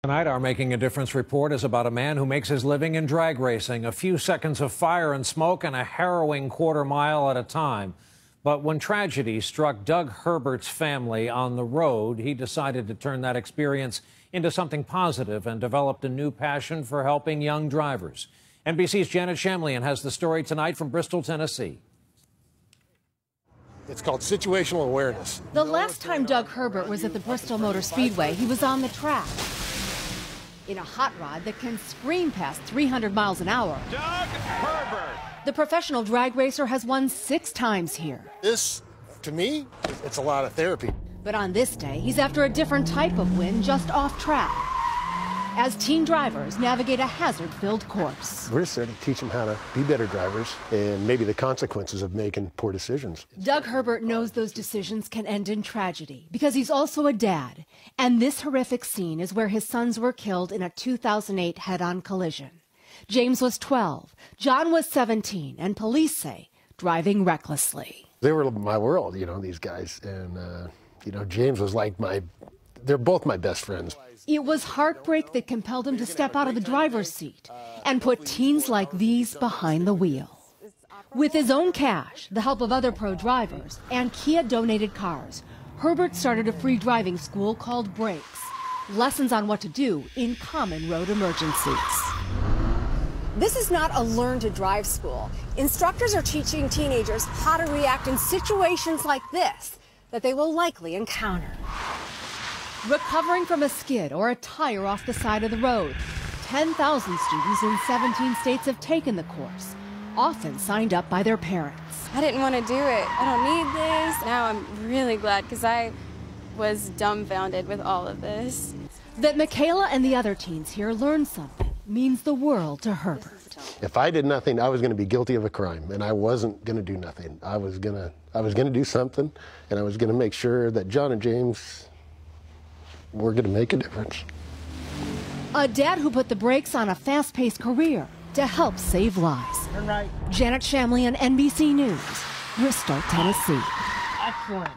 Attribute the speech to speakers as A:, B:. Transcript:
A: Tonight, our Making a Difference report is about a man who makes his living in drag racing. A few seconds of fire and smoke and a harrowing quarter mile at a time. But when tragedy struck Doug Herbert's family on the road, he decided to turn that experience into something positive and developed a new passion for helping young drivers. NBC's Janet Shamlian has the story tonight from Bristol, Tennessee.
B: It's called situational awareness.
C: The last time Doug Herbert was at the Bristol Motor Speedway, he was on the track in a hot rod that can scream past 300 miles an hour.
D: Doug Herbert!
C: The professional drag racer has won 6 times here.
B: This, to me, it's a lot of therapy.
C: But on this day, he's after a different type of win just off track, as teen drivers navigate a hazard-filled course.
B: We're just there to teach them how to be better drivers and maybe the consequences of making poor decisions.
C: Doug Herbert knows those decisions can end in tragedy because he's also a dad. And this horrific scene is where his sons were killed in a 2008 head-on collision. James was 12, John was 17, and police say driving recklessly.
B: They were my world, these guys. And, James was like they're both my best friends.
C: It was heartbreak that compelled him to step out of the driver's seat and put teens like these behind the wheel. With his own cash, the help of other pro drivers, and Kia-donated cars, Herbert started a free driving school called B.R.A.K.E.S, lessons on what to do in common road emergencies.
E: This is not a learn-to-drive school. Instructors are teaching teenagers how to react in situations like this that they will likely encounter.
C: Recovering from a skid or a tire off the side of the road, 10,000 students in 17 states have taken the course, often signed up by their parents.
F: I didn't want to do it. I don't need this. Now I'm really glad because I was dumbfounded with all of this.
C: That Michaela and the other teens here learned something means the world to Herbert.
B: If I did nothing, I was going to be guilty of a crime, and I wasn't going to do nothing. I was going to do something, and I was going to make sure that John and James were going to make a difference.
C: A dad who put the brakes on a fast-paced career to help save lives.
G: Turn right.
C: Janet Shamlian, NBC News, Bristol, Tennessee.
G: Excellent.